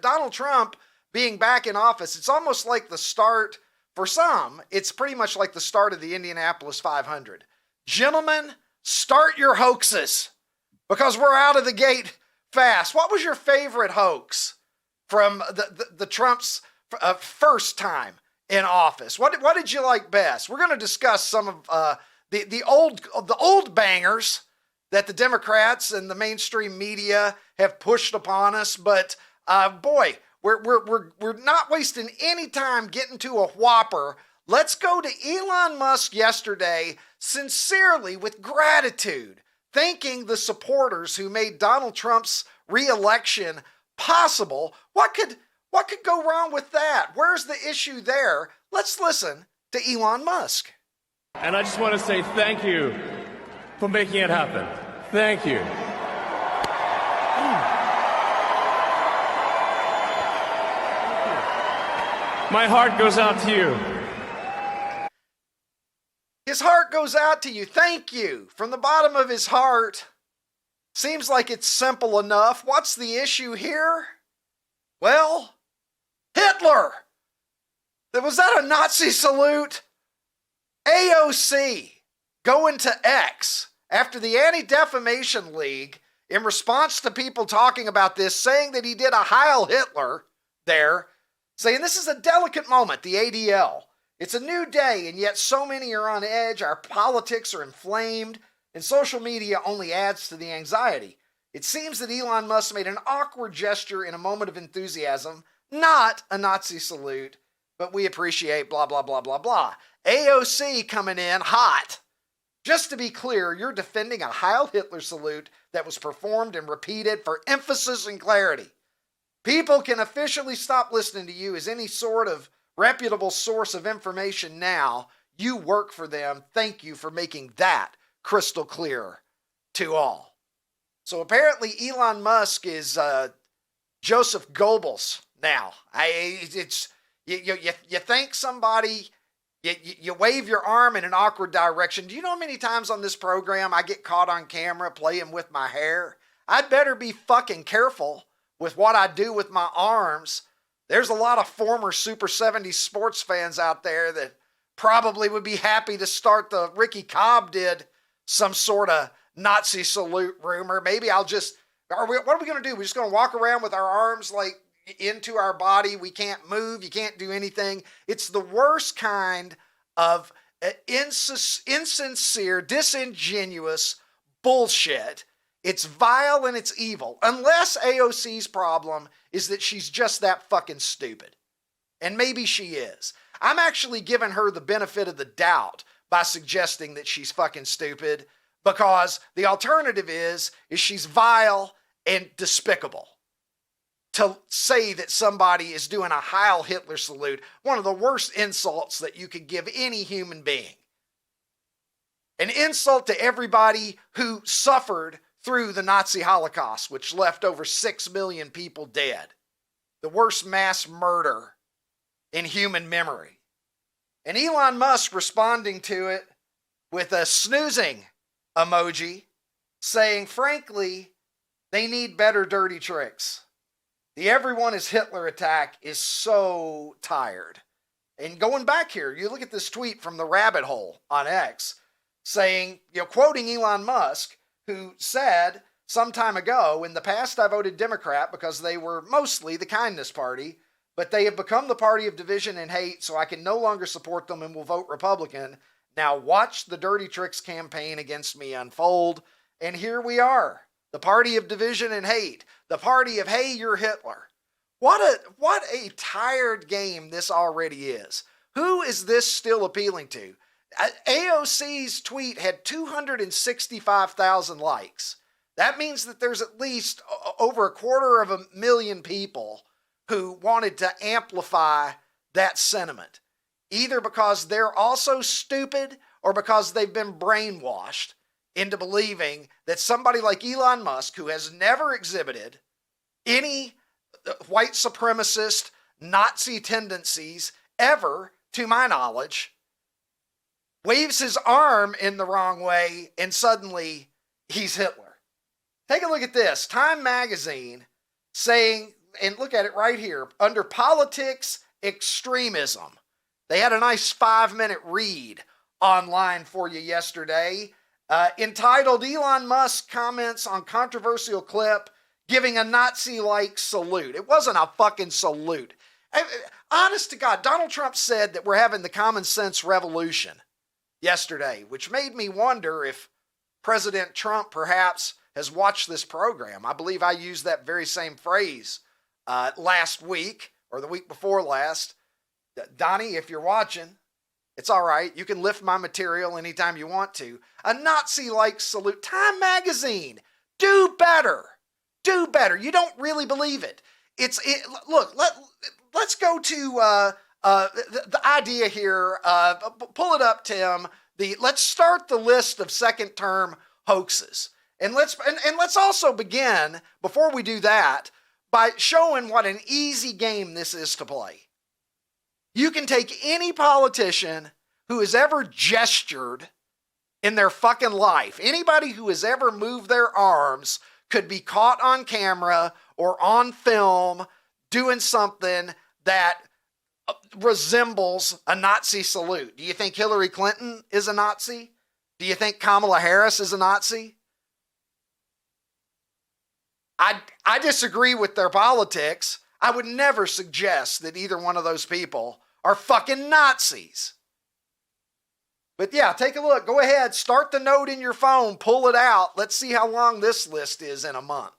Donald Trump being back in office, it's almost like the start, for some, it's pretty much like the start of the Indianapolis 500. Gentlemen, start your hoaxes because we're out of the gate fast. What was your favorite hoax from the Trump's first time in office? What did you like best? We're going to discuss some of the old bangers that the Democrats and the mainstream media have pushed upon us. But boy, we're not wasting any time getting to a whopper. Let's go to Elon Musk yesterday, sincerely with gratitude, thanking the supporters who made Donald Trump's re-election possible. What could go wrong with that? Where's the issue there? Let's listen to Elon Musk. And I just want to say thank you for making it happen. Thank you. My heart goes out to you. His heart goes out to you. Thank you. From the bottom of his heart. Seems like it's simple enough. What's the issue here? Well, Hitler. Was that a Nazi salute? AOC going to X after the Anti-Defamation League, in response to people talking about this, saying that he did a Heil Hitler there, saying this is a delicate moment, the ADL. It's a new day, and yet so many are on edge. Our politics are inflamed, and social media only adds to the anxiety. It seems that Elon Musk made an awkward gesture in a moment of enthusiasm, not a Nazi salute, but we appreciate blah, blah, blah, blah, blah. AOC coming in hot. Just to be clear, you're defending a Heil Hitler salute that was performed and repeated for emphasis and clarity. People can officially stop listening to you as any sort of reputable source of information now. You work for them. Thank you for making that crystal clear to all. So apparently Elon Musk is Joseph Goebbels now. You thank somebody, you wave your arm in an awkward direction. Do you know how many times on this program I get caught on camera playing with my hair? I'd better be fucking careful with what I do with my arms. There's a lot of former Super 70s sports fans out there that probably would be happy to start the Ricky Cobb did some sort of Nazi salute rumor. Maybe I'll just, what are we going to do? We're just going to walk around with our arms like into our body. We can't move. You can't do anything. It's the worst kind of insincere, disingenuous bullshit. It's vile and it's evil. Unless AOC's problem is that she's just that fucking stupid. And maybe she is. I'm actually giving her the benefit of the doubt by suggesting that she's fucking stupid, because the alternative is she's vile and despicable. To say that somebody is doing a Heil Hitler salute, one of the worst insults that you could give any human being. An insult to everybody who suffered through the Nazi Holocaust, which left over 6 million people dead. The worst mass murder in human memory. And Elon Musk responding to it with a snoozing emoji, saying, frankly, they need better dirty tricks. The everyone is Hitler attack is so tired. And going back here, you look at this tweet from the rabbit hole on X saying, quoting Elon Musk, who said some time ago, in the past I voted Democrat because they were mostly the kindness party, but they have become the party of division and hate, so I can no longer support them and will vote Republican. Now watch the dirty tricks campaign against me unfold. And here we are, the party of division and hate, the party of, hey, you're Hitler. What a tired game this already is. Who is this still appealing to? AOC's tweet had 265,000 likes. That means that there's at least over 250,000 people who wanted to amplify that sentiment, either because they're also stupid or because they've been brainwashed into believing that somebody like Elon Musk, who has never exhibited any white supremacist Nazi tendencies ever, to my knowledge, waves his arm in the wrong way and suddenly he's Hitler. Take a look at this. Time magazine saying, and look at it right here, under politics extremism. They had a nice 5-minute read online for you yesterday, entitled Elon Musk Comments on Controversial Clip Giving a Nazi-like Salute. It wasn't a fucking salute. Honest to God, Donald Trump said that we're having the common sense revolution yesterday, which made me wonder if President Trump perhaps has watched this program. I believe I used that very same phrase last week or the week before last. Donnie, if you're watching, it's all right. You can lift my material anytime you want to. A Nazi-like salute. Time magazine. Do better. Do better. You don't really believe it. Look, let's go to the idea here. Pull it up, Tim. Let's start the list of second-term hoaxes. And let's also begin, before we do that, by showing what an easy game this is to play. You can take any politician who has ever gestured in their fucking life, anybody who has ever moved their arms could be caught on camera or on film doing something that resembles a Nazi salute. Do you think Hillary Clinton is a Nazi? Do you think Kamala Harris is a Nazi? I disagree with their politics. I would never suggest that either one of those people are fucking Nazis. But yeah, take a look. Go ahead. Start the note in your phone. Pull it out. Let's see how long this list is in a month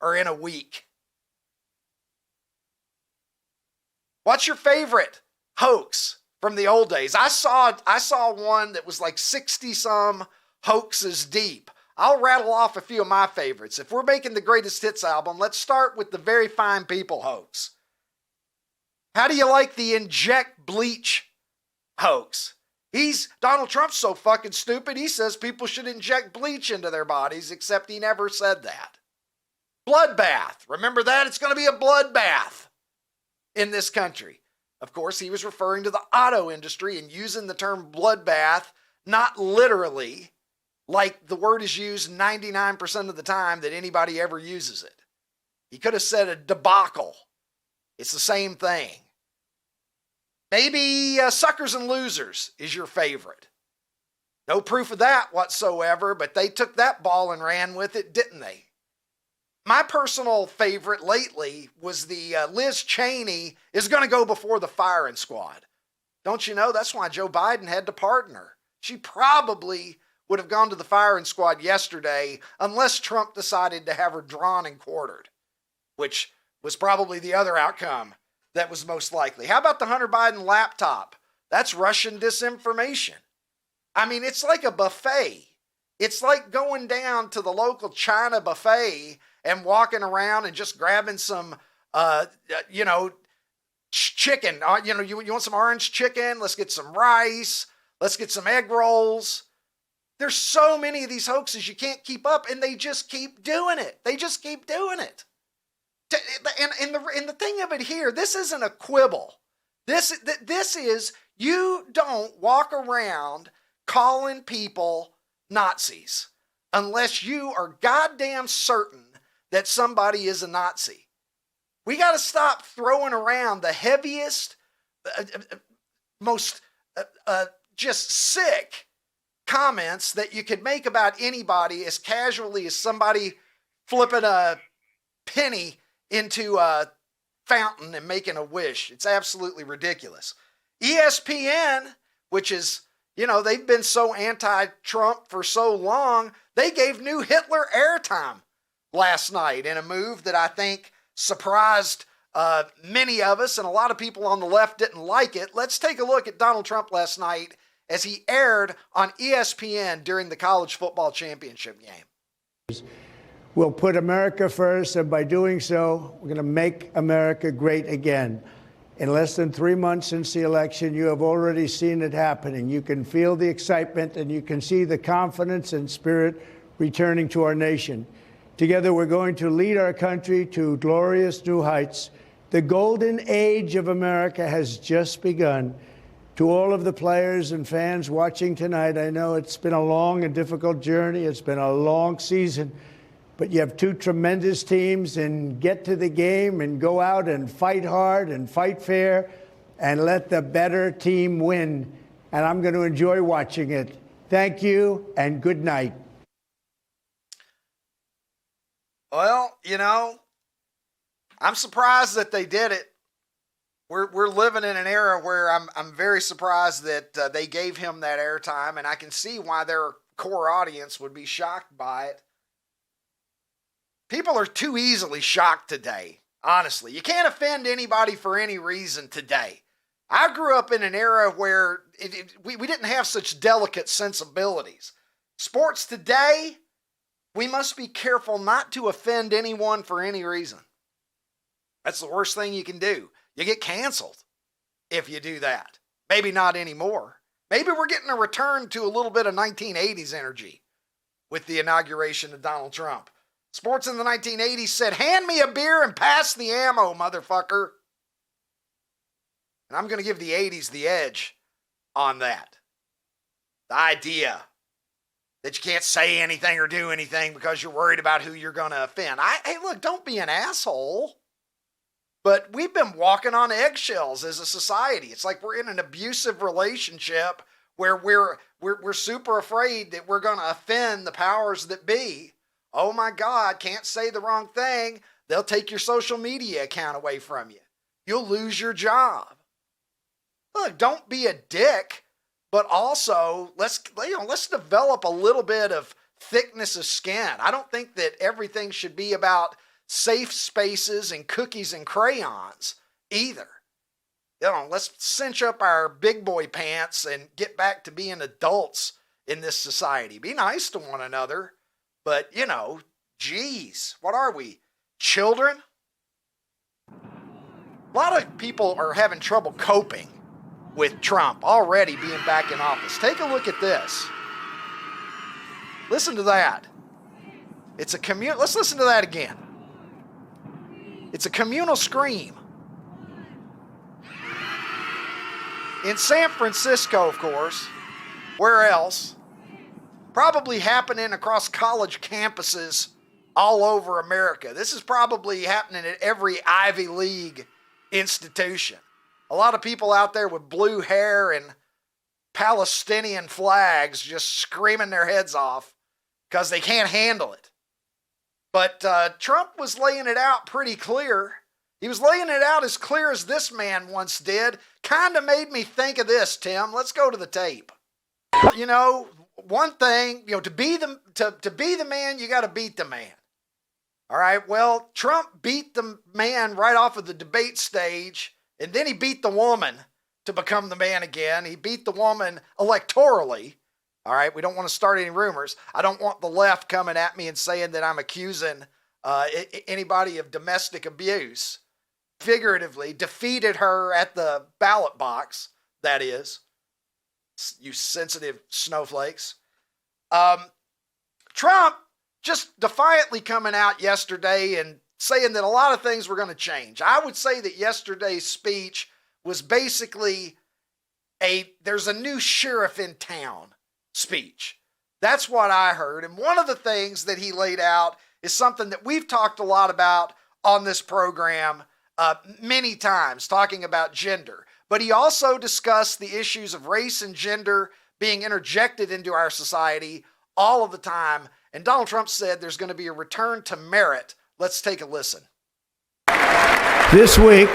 or in a week. What's your favorite hoax from the old days? I saw one that was like 60-some hoaxes deep. I'll rattle off a few of my favorites. If we're making the greatest hits album, let's start with the Very Fine People hoax. How do you like the inject bleach hoax? Donald Trump's so fucking stupid, he says people should inject bleach into their bodies, except he never said that. Bloodbath. Remember that? It's going to be a bloodbath in this country. Of course, he was referring to the auto industry and using the term bloodbath, not literally, like the word is used 99% of the time that anybody ever uses it. He could have said a debacle. It's the same thing. Maybe Suckers and Losers is your favorite. No proof of that whatsoever, but they took that ball and ran with it, didn't they? My personal favorite lately was the Liz Cheney is going to go before the firing squad. Don't you know? That's why Joe Biden had to pardon her. She probably would have gone to the firing squad yesterday unless Trump decided to have her drawn and quartered, which was probably the other outcome that was most likely. How about the Hunter Biden laptop? That's Russian disinformation. I mean, it's like a buffet. It's like going down to the local China buffet and walking around and just grabbing some, chicken. You want some orange chicken? Let's get some rice. Let's get some egg rolls. There's so many of these hoaxes you can't keep up, and they just keep doing it. They just keep doing it. And the thing of it here, this isn't a quibble. This is, you don't walk around calling people Nazis unless you are goddamn certain that somebody is a Nazi. We got to stop throwing around the heaviest, most just sick comments that you could make about anybody as casually as somebody flipping a penny into a fountain and making a wish. It's absolutely ridiculous. ESPN, which is, they've been so anti-Trump for so long, they gave new Hitler airtime last night in a move that I think surprised many of us, and a lot of people on the left didn't like it. Let's take a look at Donald Trump last night as he aired on ESPN during the college football championship game. We'll put America first, and by doing so, we're going to make America great again. In less than 3 months since the election, you have already seen it happening. You can feel the excitement, and you can see the confidence and spirit returning to our nation. Together, we're going to lead our country to glorious new heights. The golden age of America has just begun. To all of the players and fans watching tonight, I know it's been a long and difficult journey. It's been a long season. but you have two tremendous teams, and get to the game and go out and fight hard and fight fair and let the better team win. And I'm going to enjoy watching it. Thank you and good night. Well, you know, I'm surprised that they did it. We're living in an era where I'm very surprised that they gave him that airtime, and I can see why their core audience would be shocked by it. People are too easily shocked today, honestly. You can't offend anybody for any reason today. I grew up in an era where we didn't have such delicate sensibilities. Sports today, we must be careful not to offend anyone for any reason. That's the worst thing you can do. You get canceled if you do that. Maybe not anymore. Maybe we're getting a return to a little bit of 1980s energy with the inauguration of Donald Trump. Sports in the 1980s said, hand me a beer and pass the ammo, motherfucker. And I'm going to give the 80s the edge on that. The idea that you can't say anything or do anything because you're worried about who you're going to offend. Hey, look, don't be an asshole. But we've been walking on eggshells as a society. It's like we're in an abusive relationship where we're super afraid that we're going to offend the powers that be. Oh my God, can't say the wrong thing. They'll take your social media account away from you. You'll lose your job. Look, don't be a dick, but also let's develop a little bit of thickness of skin. I don't think that everything should be about safe spaces and cookies and crayons either. You know, let's cinch up our big boy pants and get back to being adults in this society. Be nice to one another. But, you know, geez, what are we? Children? A lot of people are having trouble coping with Trump already being back in office. Take a look at this. Listen to that. Let's listen to that again. It's a communal scream. In San Francisco, of course. Where else? Probably happening across college campuses all over America. This is probably happening at every Ivy League institution. A lot of people out there with blue hair and Palestinian flags just screaming their heads off because they can't handle it. But Trump was laying it out pretty clear. He was laying it out as clear as this man once did. Kind of made me think of this, Tim. Let's go to the tape. You know, one thing, you know, to be the man, you got to beat the man. All right. Well, Trump beat the man right off of the debate stage, and then he beat the woman to become the man again. He beat the woman electorally. All right. We don't want to start any rumors. I don't want the left coming at me and saying that I'm accusing anybody of domestic abuse. Figuratively, defeated her at the ballot box, that is. You sensitive snowflakes. Trump just defiantly coming out yesterday and saying that a lot of things were going to change. I would say that yesterday's speech was basically there's a new sheriff in town speech. That's what I heard. And one of the things that he laid out is something that we've talked a lot about on this program many times, talking about gender. But he also discussed the issues of race and gender being interjected into our society all of the time. And Donald Trump said there's going to be a return to merit. Let's take a listen. This week,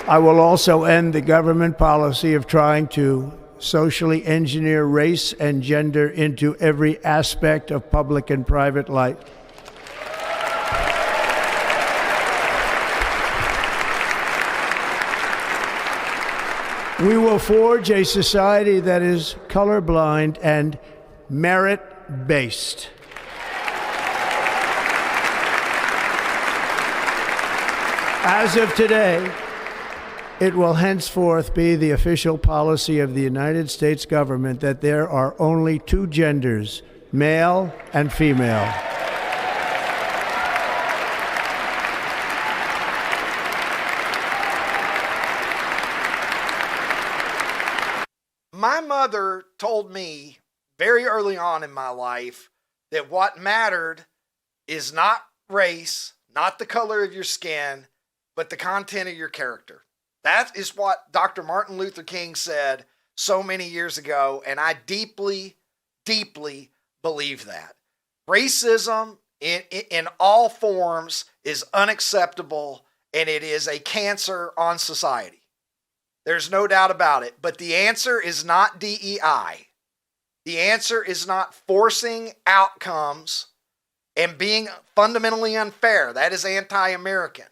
I will also end the government policy of trying to socially engineer race and gender into every aspect of public and private life. We will forge a society that is colorblind and merit-based. As of today, it will henceforth be the official policy of the United States government that there are only two genders, male and female. My mother told me very early on in my life that what mattered is not race, not the color of your skin, but the content of your character. That is what Dr. Martin Luther King said so many years ago, and I deeply, deeply believe that. Racism in all forms is unacceptable, and it is a cancer on society. There's no doubt about it. But the answer is not DEI. The answer is not forcing outcomes and being fundamentally unfair. That is anti-American.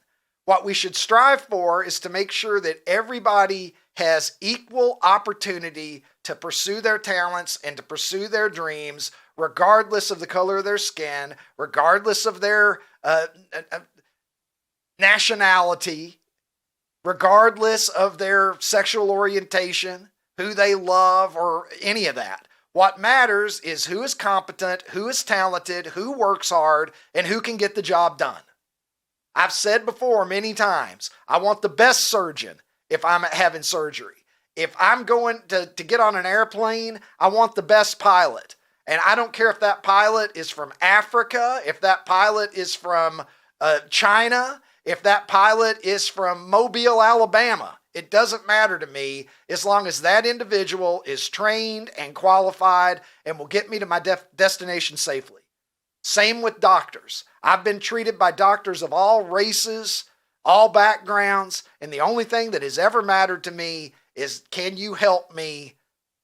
What we should strive for is to make sure that everybody has equal opportunity to pursue their talents and to pursue their dreams, regardless of the color of their skin, regardless of their nationality, regardless of their sexual orientation, who they love, or any of that. What matters is who is competent, who is talented, who works hard, and who can get the job done. I've said before many times, I want the best surgeon if I'm having surgery. If I'm going to get on an airplane, I want the best pilot. And I don't care if that pilot is from Africa, if that pilot is from China, if that pilot is from Mobile, Alabama. It doesn't matter to me as long as that individual is trained and qualified and will get me to my destination safely. Same with doctors. I've been treated by doctors of all races, all backgrounds, and the only thing that has ever mattered to me is, can you help me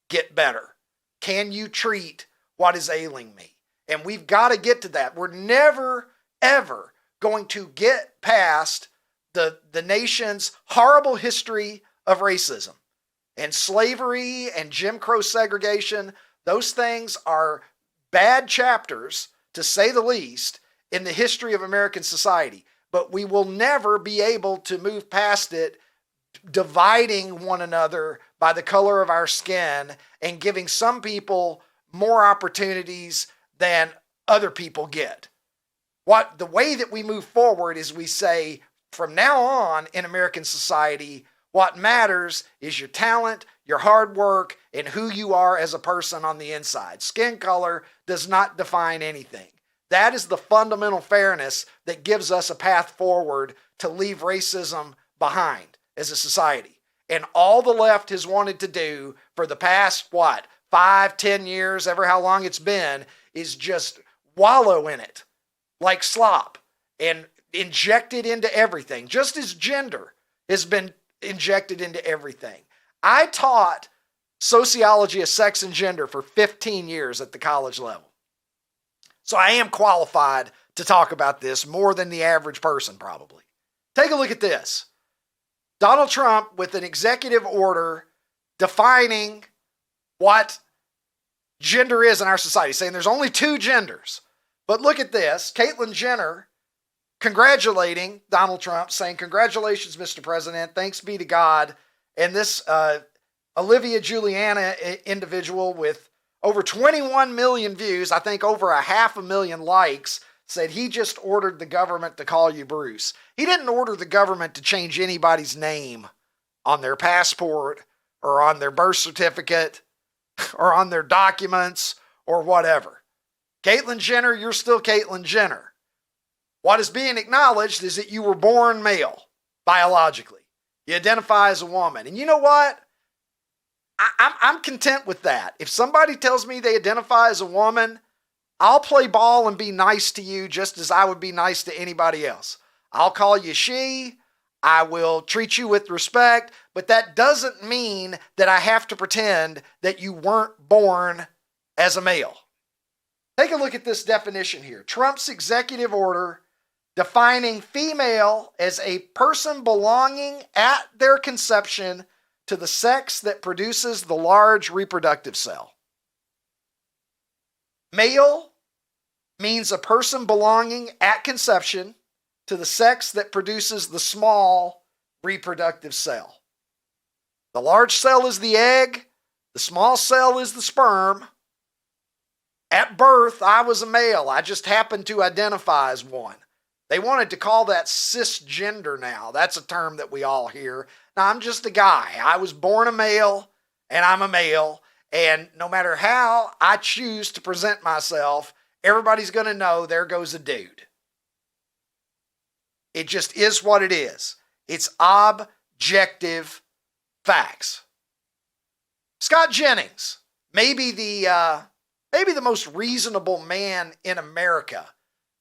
get better? Can you treat what is ailing me? And we've got to get to that. We're never, ever going to get past the nation's horrible history of racism and slavery and Jim Crow segregation. Those things are bad chapters, to say the least, in the history of American society. But we will never be able to move past it, dividing one another by the color of our skin and giving some people more opportunities than other people get. The way that we move forward is we say, from now on in American society, what matters is your talent, your hard work, and who you are as a person on the inside. Skin color does not define anything. That is the fundamental fairness that gives us a path forward to leave racism behind as a society. And all the left has wanted to do for the past, 5, 10 years, ever how long it's been, is just wallow in it like slop and inject it into everything, just as gender has been injected into everything. I taught sociology of sex and gender for 15 years at the college level. So I am qualified to talk about this more than the average person probably. Take a look at this. Donald Trump with an executive order defining what gender is in our society, saying there's only 2 genders. But look at this. Caitlyn Jenner congratulating Donald Trump, saying, "Congratulations, Mr. President. Thanks be to God." And this Olivia Juliana individual with over 21 million views, I think over 500,000 likes, said he just ordered the government to call you Bruce. He didn't order the government to change anybody's name on their passport or on their birth certificate or on their documents or whatever. Caitlyn Jenner, you're still Caitlyn Jenner. What is being acknowledged is that you were born male, biologically. You identify as a woman. And you know what? I'm content with that. If somebody tells me they identify as a woman, I'll play ball and be nice to you just as I would be nice to anybody else. I'll call you she. I will treat you with respect. But that doesn't mean that I have to pretend that you weren't born as a male. Take a look at this definition here. Trump's executive order defining female as a person belonging at their conception to the sex that produces the large reproductive cell. Male means a person belonging at conception to the sex that produces the small reproductive cell. The large cell is the egg. The small cell is the sperm. At birth, I was a male. I just happened to identify as one. They wanted to call that cisgender now. That's a term that we all hear. Now, I'm just a guy. I was born a male, and I'm a male. And no matter how I choose to present myself everybody's going to know there goes a dude. It just is what it is. It's objective facts. Scott Jennings, maybe the most reasonable man in America,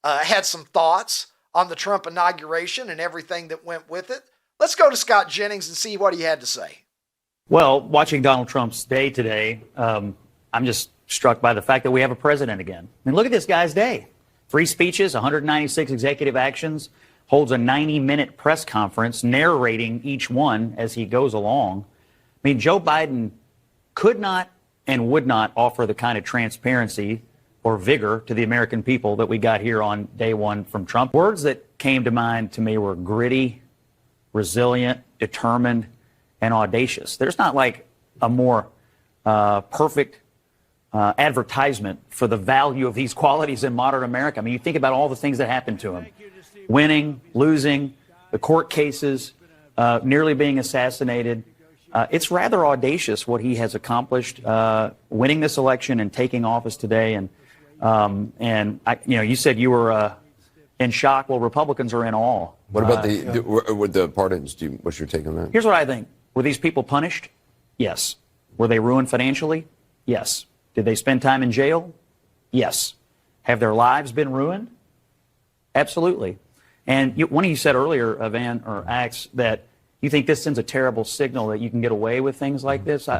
had some thoughts on the Trump inauguration and everything that went with it. Let's go to Scott Jennings and see what he had to say. Well, watching Donald Trump's day today, I'm just struck by the fact that we have a president again. I mean, look at this guy's day. 3 speeches, 196 executive actions, holds a 90-minute press conference narrating each one as he goes along. I mean, Joe Biden could not and would not offer the kind of transparency or vigor to the American people that we got here on day one from Trump. Words that came to mind to me were gritty, resilient, determined, and audacious. There's not like a more perfect advertisement for the value of these qualities in modern America. I mean, you think about all the things that happened to him. Winning, losing, the court cases, nearly being assassinated. It's rather audacious what he has accomplished, winning this election and taking office today. And you said you were in shock. Well, Republicans are in awe. What about the pardons? What's your take on that? Here's what I think. Were these people punished? Yes. Were they ruined financially? Yes. Did they spend time in jail? Yes. Have their lives been ruined? Absolutely. And one of you said earlier, Van or Axe, that you think this sends a terrible signal that you can get away with things like this,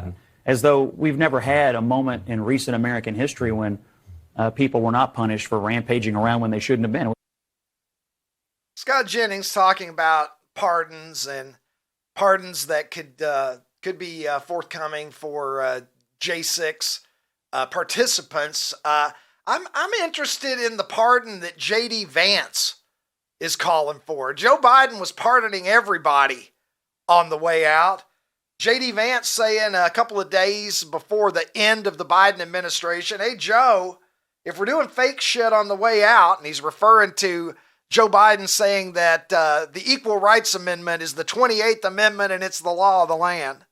as though we've never had a moment in recent American history when people were not punished for rampaging around when they shouldn't have been. Scott Jennings talking about pardons and pardons that could be forthcoming for J6 participants. I'm interested in the pardon that J.D. Vance is calling for. Joe Biden was pardoning everybody on the way out. J.D. Vance saying a couple of days before the end of the Biden administration, hey, Joe, if we're doing fake shit on the way out, and he's referring to Joe Biden saying that the Equal Rights Amendment is the 28th Amendment and it's the law of the land.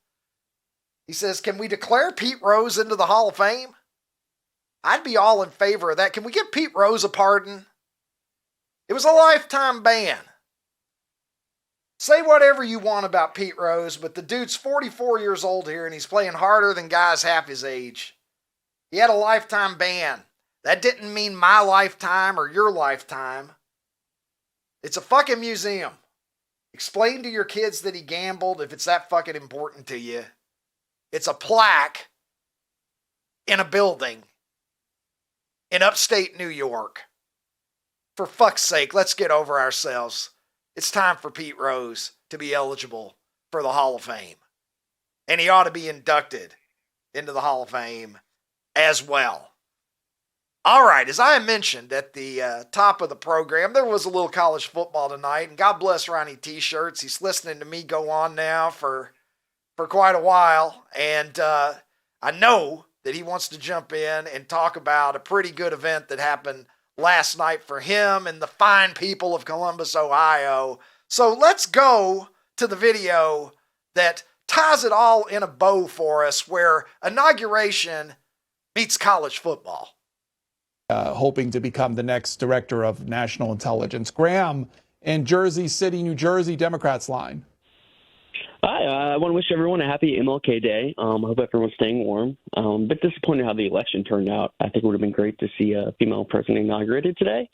He says, can we declare Pete Rose into the Hall of Fame? I'd be all in favor of that. Can we give Pete Rose a pardon? It was a lifetime ban. Say whatever you want about Pete Rose, but the dude's 44 years old here and he's playing harder than guys half his age. He had a lifetime ban. That didn't mean my lifetime or your lifetime. It's a fucking museum. Explain to your kids that he gambled if it's that fucking important to you. It's a plaque in a building in upstate New York. For fuck's sake, let's get over ourselves. It's time for Pete Rose to be eligible for the Hall of Fame. And he ought to be inducted into the Hall of Fame as well. All right, as I mentioned at the top of the program, there was a little college football tonight, and God bless Ronnie T-shirts. He's listening to me go on now for quite a while, and I know that he wants to jump in and talk about a pretty good event that happened last night for him and the fine people of Columbus, Ohio. So let's go to the video that ties it all in a bow for us, where inauguration meets college football. Hoping to become the next director of national intelligence. Graham in Jersey City, New Jersey, Democrats line. Hi, I want to wish everyone a happy MLK Day. I hope everyone's staying warm. A bit disappointed how the election turned out. I think it would have been great to see a female president inaugurated today.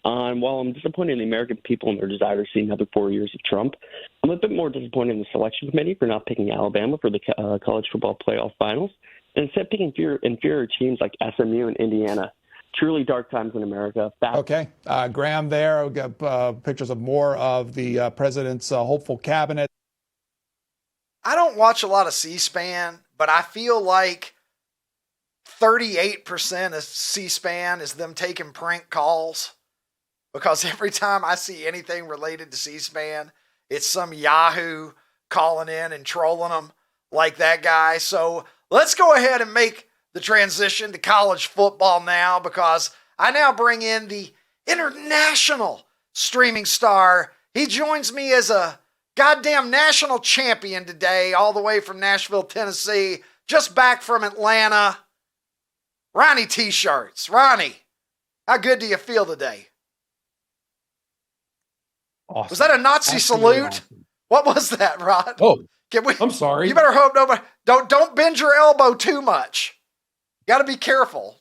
And while I'm disappointed in the American people and their desire to see another 4 years of Trump, I'm a bit more disappointed in the selection committee for not picking Alabama for the college football playoff finals, and instead picking inferior teams like SMU and Indiana. Truly dark times in America. Okay. Graham there. We've got pictures of more of the president's hopeful cabinet. I don't watch a lot of C-SPAN, but I feel like 38% of C-SPAN is them taking prank calls, because every time I see anything related to C-SPAN, it's some Yahoo calling in and trolling them like that guy. So let's go ahead and make the transition to college football now, because I now bring in the international streaming star. He joins me as a goddamn national champion today, all the way from Nashville, Tennessee, just back from Atlanta. Ronnie T-shirts. Ronnie, How good do you feel today? Awesome. Was that a Nazi Absolutely salute? awesome. What was that, Rod? Oh, Can we? I'm sorry. You better hope nobody. Don't bend your elbow too much. Got to be careful.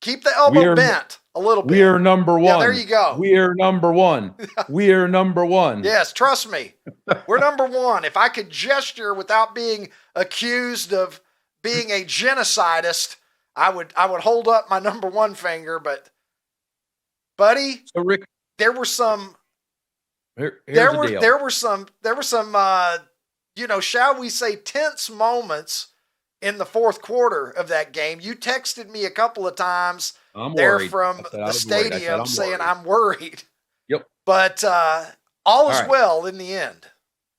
Keep the elbow bent a little bit. We are number one. Yeah, there you go. We are number one. We are number one. Yes, trust me. We're number one. If I could gesture without being accused of being a genocidist, I would hold up my number one finger. But, buddy, So Rick, there were some. here's There the deal. were some. Shall we say, tense moments in the fourth quarter of that game. You texted me a couple of times I'm there worried. from I said I the was worried. I said stadium I'm saying worried. I'm worried. Yep. But all is right. well in the end.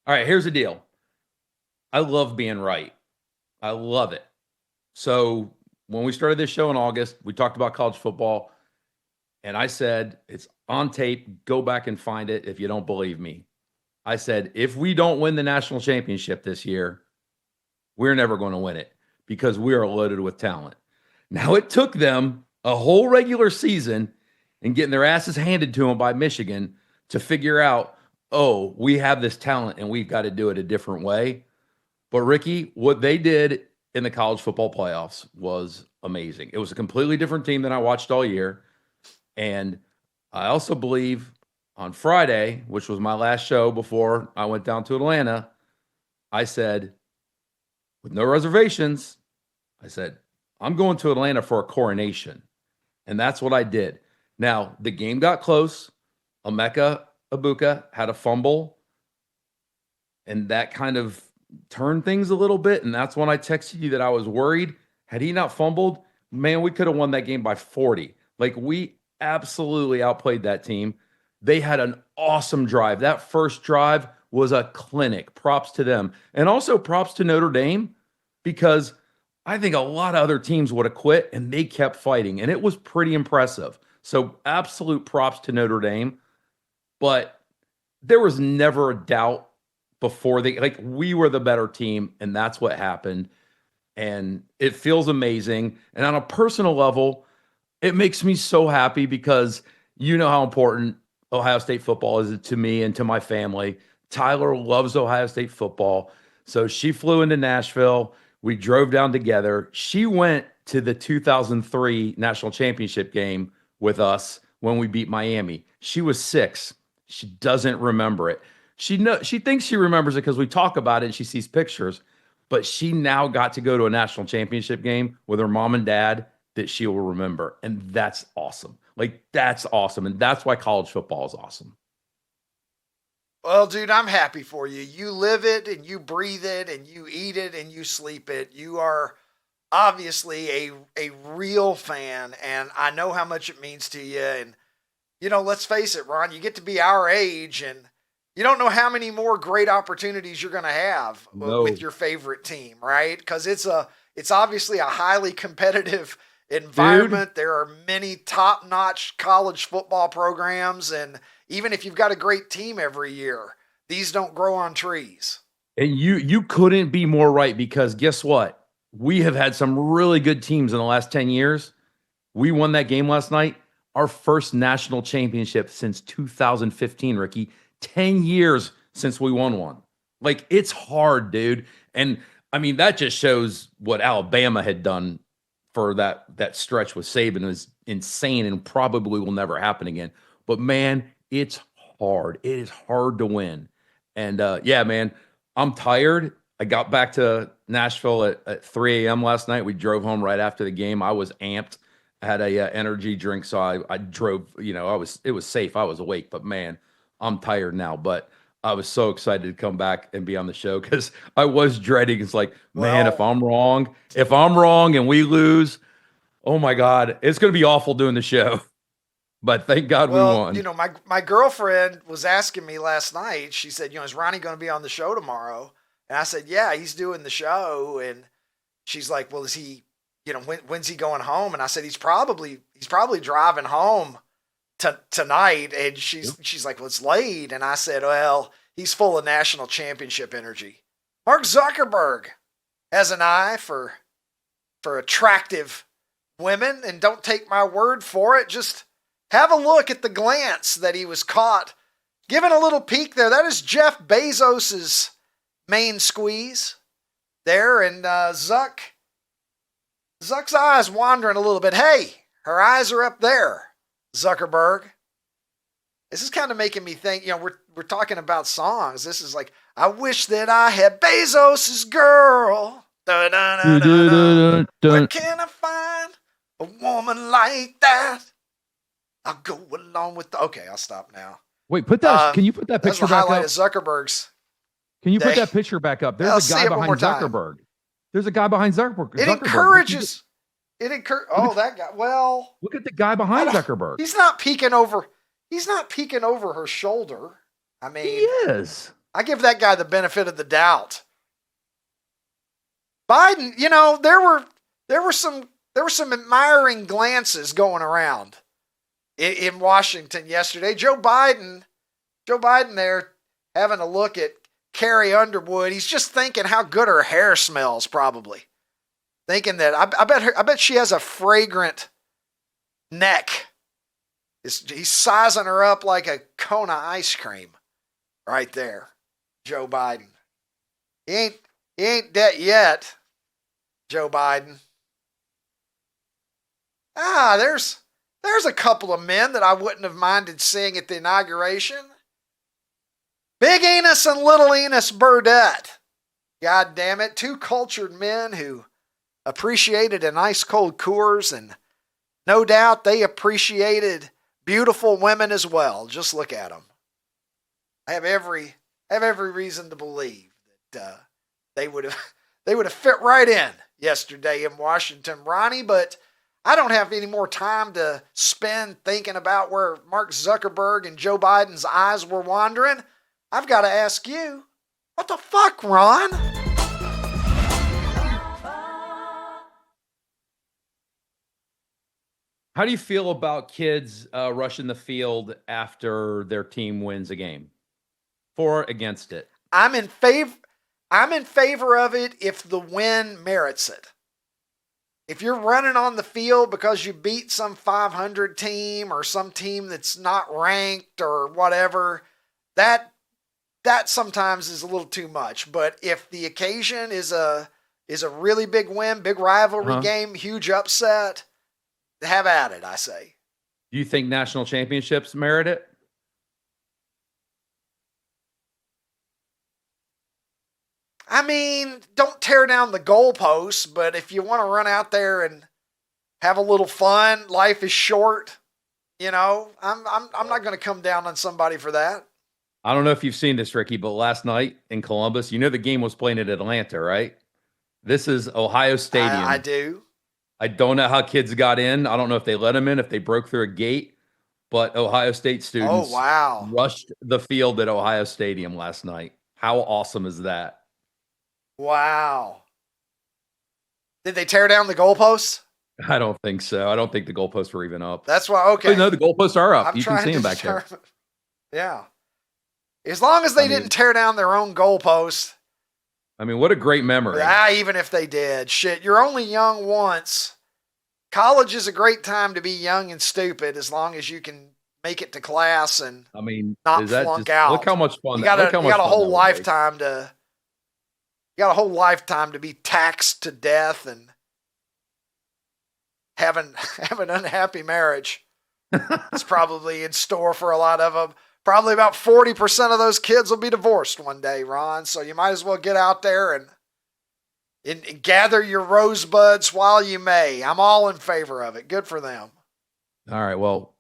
All right, here's the deal. I love being right. I love it. So when we started this show in August, we talked about college football, and I said, it's on tape. Go back and find it if you don't believe me. I said, if we don't win the national championship this year, we're never going to win it because we are loaded with talent. Now, it took them a whole regular season and getting their asses handed to them by Michigan to figure out, oh, we have this talent and we've got to do it a different way. But Ricky, what they did in the college football playoffs was amazing. It was a completely different team than I watched all year. And I also believe on Friday, which was my last show before I went down to Atlanta, I said, with no reservations, I said, I'm going to Atlanta for a coronation. And that's what I did. Now, the game got close. Emeka Egbuka had a fumble, and that kind of turned things a little bit. And that's when I texted you that I was worried. Had he not fumbled, man, we could have won that game by 40. Like, we absolutely outplayed that team. They had an awesome drive. That first drive was a clinic. Props to them. And also props to Notre Dame, because I think a lot of other teams would have quit and they kept fighting. And it was pretty impressive. So absolute props to Notre Dame. But there was never a doubt before we were the better team, and that's what happened. And it feels amazing. And on a personal level, it makes me so happy because you know how important Ohio State football is to me and to my family. Tyler loves Ohio State football. So she flew into Nashville. We drove down together. She went to the 2003 national championship game with us when we beat Miami. She was 6. She doesn't remember it. She thinks she remembers it because we talk about it and she sees pictures, but she now got to go to a national championship game with her mom and dad that she will remember. And that's awesome. That's awesome. And that's why college football is awesome. Well, dude, I'm happy for you. You live it and you breathe it and you eat it and you sleep it. You are obviously a real fan, and I know how much it means to you. And, let's face it, Ron, you get to be our age and you don't know how many more great opportunities you're going to have with your favorite team, right? Because it's obviously a highly competitive environment. Dude. There are many top-notch college football programs, and even if you've got a great team every year, these don't grow on trees. And you couldn't be more right, because guess what? We have had some really good teams in the last 10 years. We won that game last night. Our first national championship since 2015, Ricky. 10 years since we won one. It's hard, dude. And I mean, that just shows what Alabama had done for that stretch with Saban. It was insane and probably will never happen again. But man, it's hard. It is hard to win. And yeah, man, I'm tired. I got back to Nashville at 3 a.m. last night. We drove home right after the game. I was amped. I had a energy drink, so I drove. It was safe. I was awake, but man, I'm tired now. But I was so excited to come back and be on the show because I was dreading. It's like, man, if I'm wrong and we lose, oh my God, it's going to be awful doing the show. But thank God we won. My girlfriend was asking me last night. She said, is Ronnie going to be on the show tomorrow? And I said, yeah, he's doing the show. And she's like, well, is he, when's he going home? And I said, he's probably driving home tonight. And she's like, well, it's late. And I said, well, he's full of national championship energy. Mark Zuckerberg has an eye for attractive women, and don't take my word for it. Just Have a look at the glance that he was caught giving a little peek there. That is Jeff Bezos's main squeeze there, and Zuck's eyes wandering a little bit. Hey, her eyes are up there, Zuckerberg. This is kind of making me think, we're talking about songs. This is like, I wish that I had Bezos's girl. Where can I find a woman like that? I'll go along with okay, I'll stop now. Wait, put that. Can you put that That's picture the back highlight up? of Zuckerberg's. Can you put day. that picture back up? I'll There's a see guy it one more behind time. Zuckerberg. There's a guy behind Zuckerberg. It encourages. Oh, that guy. Well, Look at the guy behind Zuckerberg. He's not peeking over. He's not peeking over her shoulder. I mean, He is. I give that guy the benefit of the doubt. Biden, there were some admiring glances going around in Washington yesterday. Joe Biden there having a look at Carrie Underwood. He's just thinking how good her hair smells, probably. Thinking that I bet she has a fragrant neck. He's sizing her up like a cone of ice cream right there. Joe Biden. He ain't dead yet, Joe Biden. There's a couple of men that I wouldn't have minded seeing at the inauguration. Big Enos and Little Enos Burdett. God damn it. Two cultured men who appreciated a nice cold Coors, and no doubt they appreciated beautiful women as well. Just look at them. I have every reason to believe that they would have fit right in yesterday in Washington, Ronnie, but I don't have any more time to spend thinking about where Mark Zuckerberg and Joe Biden's eyes were wandering. I've got to ask you, what the fuck, Ron? How do you feel about kids rushing the field after their team wins a game? For or against it? I'm in favor of it if the win merits it. If you're running on the field because you beat some 500 team or some team that's not ranked or whatever, that sometimes is a little too much. But if the occasion is a really big win, big rivalry game, huge upset, have at it, I say. Do you think national championships merit it? I mean, don't tear down the goalposts, but if you want to run out there and have a little fun, life is short. I'm not going to come down on somebody for that. I don't know if you've seen this, Ricky, but last night in Columbus, the game was playing at Atlanta, right? This is Ohio Stadium. I do. I don't know how kids got in. I don't know if they let them in, if they broke through a gate, but Ohio State students rushed the field at Ohio Stadium last night. How awesome is that? Wow. Did they tear down the goalposts? I don't think so. I don't think the goalposts were even up. That's why, okay. Oh, no, the goalposts are up. I'm You can trying see to them back there. Yeah. As long as they didn't tear down their own goalposts. I mean, what a great memory. Even if they did. Shit, you're only young once. College is a great time to be young and stupid as long as you can make it to class and not flunk out. Look how much fun you got a whole lifetime to be taxed to death and have an unhappy marriage. It's probably in store for a lot of them. Probably about 40% of those kids will be divorced one day, Ron. So you might as well get out there and gather your rosebuds while you may. I'm all in favor of it. Good for them. All right. Well,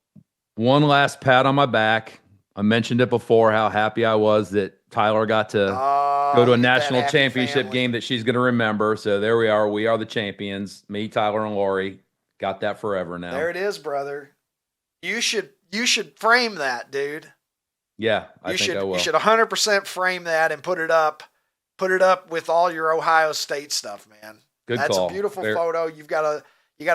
one last pat on my back. I mentioned it before, how happy I was that Tyler got to go to a national championship game that she's going to remember. So there we are. We are the champions. Me, Tyler, and Lori got that forever now. There it is, brother. You should frame that, dude. Yeah, I think I will. You should 100% frame that and put it up with all your Ohio State stuff, man. That's call. A beautiful photo. You got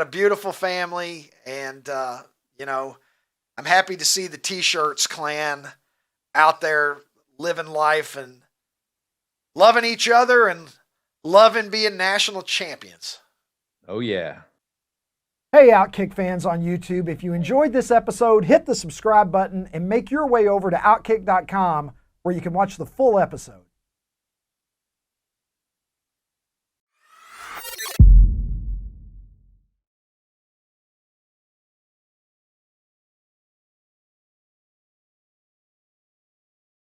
a beautiful family, and I'm happy to see the T-shirts clan out there living life and loving each other and loving being national champions. Oh yeah. Hey, OutKick fans on YouTube, if you enjoyed this episode, hit the subscribe button and make your way over to OutKick.com where you can watch the full episode.